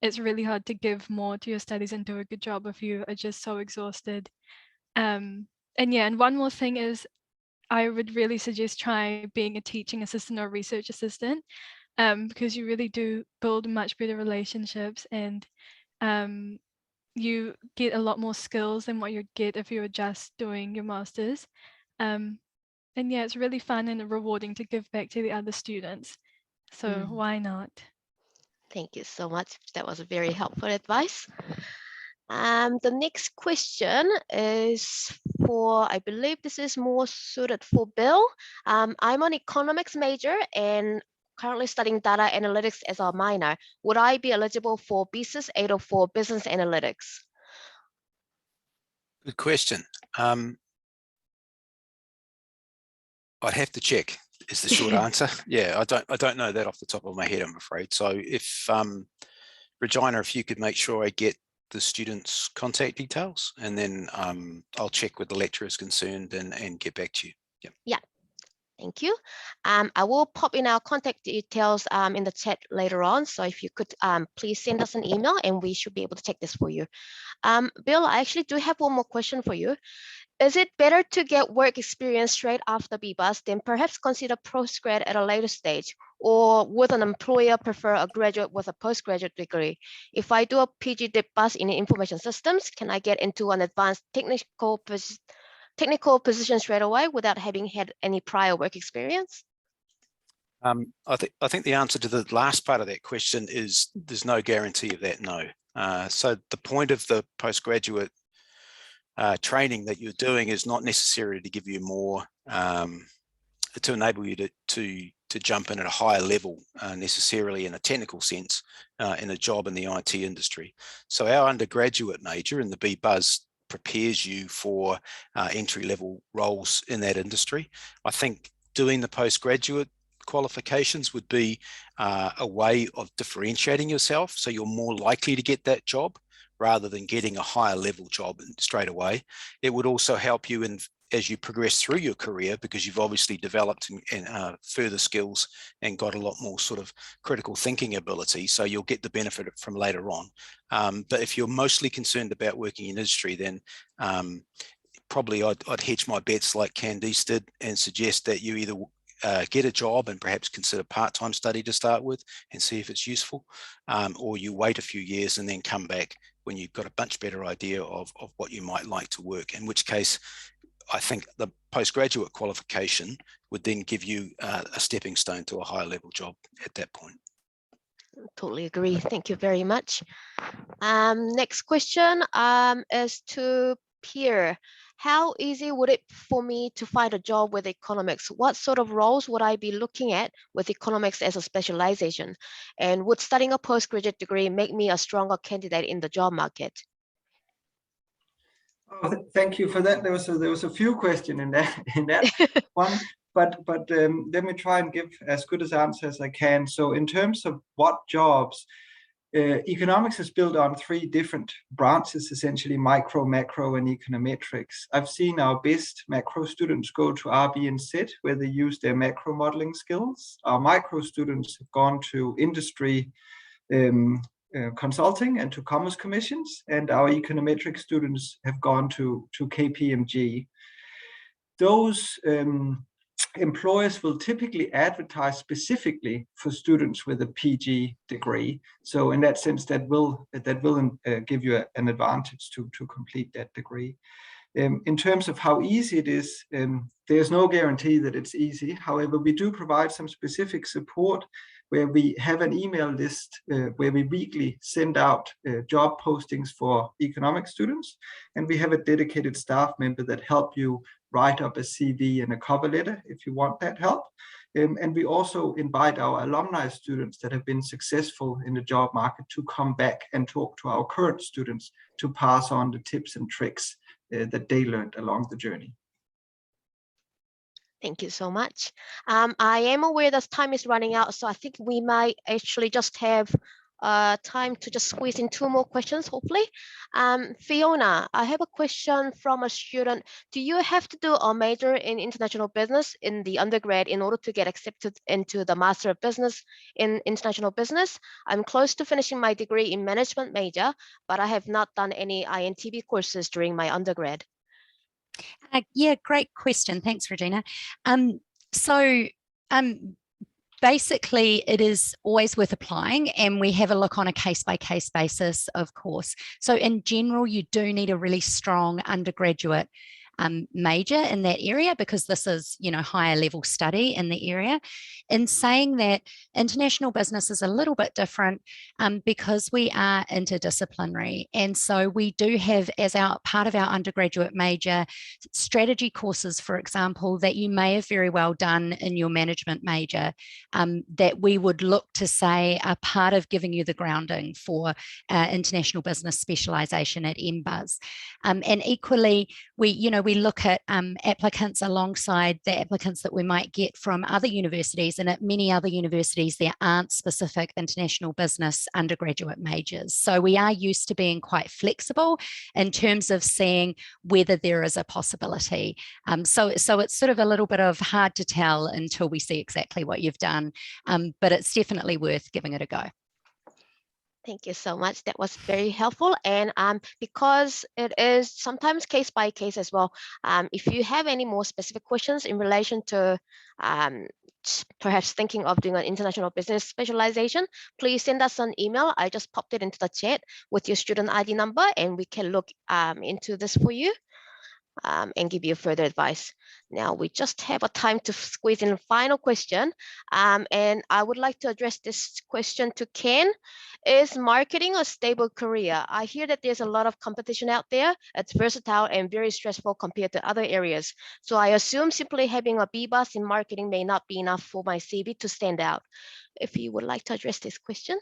E: it's really hard to give more to your studies and do a good job if you are just so exhausted. And yeah, and one more thing is I would really suggest try being a teaching assistant or research assistant, because you really do build much better relationships, and you get a lot more skills than what you'd get if you were just doing your master's. And yeah, it's really fun and rewarding to give back to the other students. So why not?
M: Thank you so much. That was a very helpful advice. The next question is for, I believe this is more suited for Bill. I'm an economics major and currently studying data analytics as a minor. Would I be eligible for BSIS 804 business analytics?
I: Good question. I'd have to check is the short answer. Yeah, I don't know that off the top of my head, I'm afraid. So if Regina, if you could make sure I get the students' contact details, and then I'll check with the lecturers concerned and get back to you. Yep.
M: Yeah. Thank you. I will pop in our contact details in the chat later on. So if you could please send us an email and we should be able to check this for you. Bill, I actually do have one more question for you. Is it better to get work experience straight after BBUS than perhaps consider postgrad at a later stage? Or would an employer prefer a graduate with a postgraduate degree? If I do a PG DipBus in information systems, can I get into an advanced technical position straight away without having had any prior work experience?
I: I think the answer to the last part of that question is there's no guarantee of that, no. So the point of the postgraduate training that you're doing is not necessarily to give you more, to enable you to jump in at a higher level necessarily in a technical sense in a job in the IT industry. So our undergraduate major in the BBUS prepares you for entry-level roles in that industry. I think doing the postgraduate qualifications would be a way of differentiating yourself, so you're more likely to get that job rather than getting a higher level job straight away. It would also help you as you progress through your career, because you've obviously developed further skills and got a lot more sort of critical thinking ability, so you'll get the benefit from later on. But if you're mostly concerned about working in industry, then probably I'd hedge my bets like Candice did and suggest that you either get a job and perhaps consider part-time study to start with and see if it's useful, or you wait a few years and then come back when you've got a much better idea of what you might like to work, in which case I think the postgraduate qualification would then give you a stepping stone to a higher level job at that point.
M: Totally agree. Thank you very much. Next question is to Pierre. How easy would it for me to find a job with economics? What sort of roles would I be looking at with economics as a specialization? And would studying a postgraduate degree make me a stronger candidate in the job market?
G: Oh, thank you for that. There was a few questions in that one, but let me try and give as good an answer as I can. So in terms of what jobs, economics is built on 3 different branches, essentially micro, macro, and econometrics. I've seen our best macro students go to RB and SET, where they use their macro modeling skills. Our micro students have gone to industry consulting and to commerce commissions, and our econometric students have gone to KPMG. Those employers will typically advertise specifically for students with a PG degree. So in that sense, that will give you an advantage to complete that degree. In terms of how easy it is, there's no guarantee that it's easy. However, we do provide some specific support where we have an email list where we weekly send out job postings for economic students. And we have a dedicated staff member that help you write up a CV and a cover letter if you want that help. And we also invite our alumni students that have been successful in the job market to come back and talk to our current students to pass on the tips and tricks that they learned along the journey.
M: Thank you so much. I am aware that time is running out, so I think we might actually just have time to just squeeze in 2 more questions, hopefully. Fiona, I have a question from a student. Do you have to do a major in international business in the undergrad in order to get accepted into the Master of Business in International Business? I'm close to finishing my degree in management major, but I have not done any INTB courses during my undergrad.
J: Yeah, great question. Thanks, Regina. Basically, it is always worth applying, and we have a look on a case-by-case basis, of course. So in general, you do need a really strong undergraduate major in that area, because this is, you know, higher level study in the area. In saying that, international business is a little bit different because we are interdisciplinary, and so we do have, as our part of our undergraduate major, strategy courses, for example, that you may have very well done in your management major, that we would look to say are part of giving you the grounding for international business specialisation at MBUS. And equally, we look at applicants alongside the applicants that we might get from other universities, and at many other universities there aren't specific international business undergraduate majors. So we are used to being quite flexible in terms of seeing whether there is a possibility. So it's sort of a little bit of hard to tell until we see exactly what you've done, but it's definitely worth giving it a go.
M: Thank you so much. That was very helpful. And because it is sometimes case by case as well, if you have any more specific questions in relation to perhaps thinking of doing an international business specialization, please send us an email. I just popped it into the chat with your student ID number, and we can look into this for you and give you further advice. Now we just have a time to squeeze in a final question, and I would like to address this question to Ken. Is marketing a stable career? I hear that there's a lot of competition out there. It's versatile and very stressful compared to other areas. So I assume simply having a BBUS in marketing may not be enough for my CV to stand out. If you would like to address this question.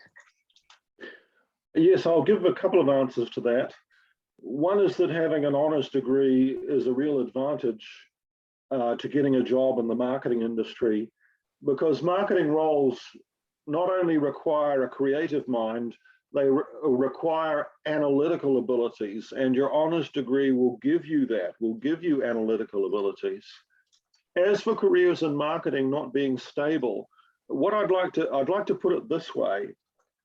L: Yes, I'll give a couple of answers to that. One is that having an honours degree is a real advantage to getting a job in the marketing industry, because marketing roles not only require a creative mind, they require analytical abilities, and your honours degree will give you that, will give you analytical abilities. As for careers in marketing not being stable, what I'd like to put it this way: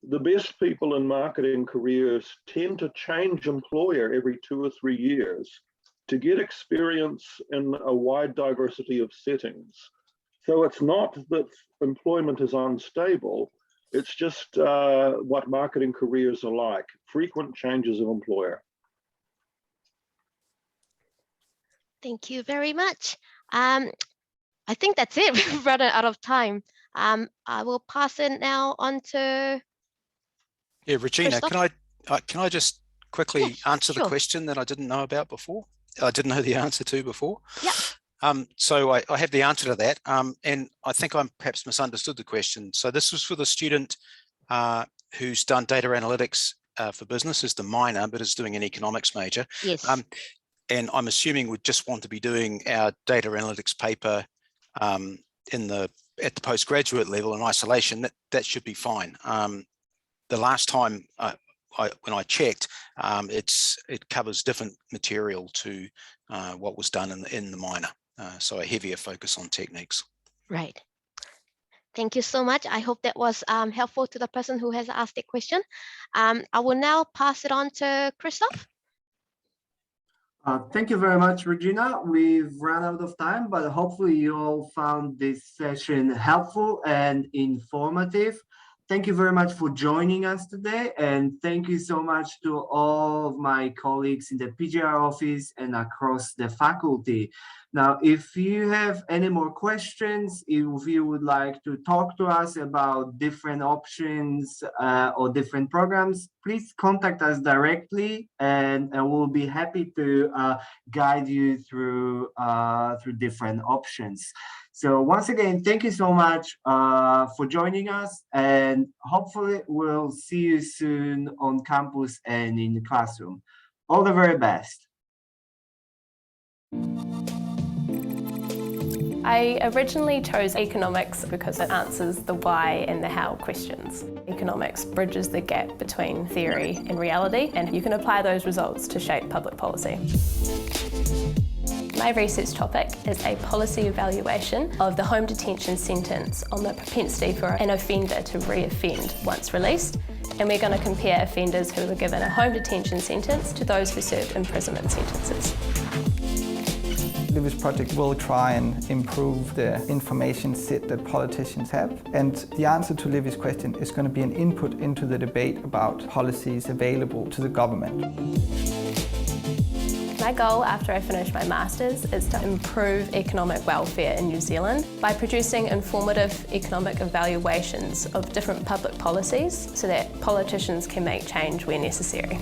L: the best people in marketing careers tend to change employer every 2 or 3 years to get experience in a wide diversity of settings. So it's not that employment is unstable, it's just what marketing careers are like, frequent changes of employer.
M: Thank you very much. I think that's it. We've run out of time. I will pass it now on to
I: Regina,
M: Christoph.
I: can I just quickly answer the question that I didn't know about before? I didn't know the answer to before.
M: Yeah.
I: So I have the answer to that, and I think I perhaps misunderstood the question. So this was for the student who's done data analytics for business as the minor, but is doing an economics major.
M: Yes.
I: And I'm assuming would just want to be doing our data analytics paper at the postgraduate level in isolation. That should be fine. The last time when I checked, it covers different material to what was done in the minor. So a heavier focus on techniques.
M: Right. Thank you so much. I hope that was helpful to the person who has asked the question. I will now pass it on to Christoph.
C: Thank you very much, Regina. We've run out of time, but hopefully you all found this session helpful and informative. Thank you very much for joining us today, and thank you so much to all of my colleagues in the PGR office and across the faculty. Now, if you have any more questions, if you would like to talk to us about different options or different programs, please contact us directly, and we'll be happy to guide you through different options. So once again, thank you so much for joining us, and hopefully we'll see you soon on campus and in the classroom. All the very best.
N: I originally chose economics because it answers the why and the how questions. Economics bridges the gap between theory and reality, and you can apply those results to shape public policy. My research topic is a policy evaluation of the home detention sentence on the propensity for an offender to re-offend once released, and we're going to compare offenders who were given a home detention sentence to those who served imprisonment sentences.
O: Livy's project will try and improve the information set that politicians have, and the answer to Livy's question is going to be an input into the debate about policies available to the government.
N: My goal after I finish my Masters is to improve economic welfare in New Zealand by producing informative economic evaluations of different public policies so that politicians can make change where necessary.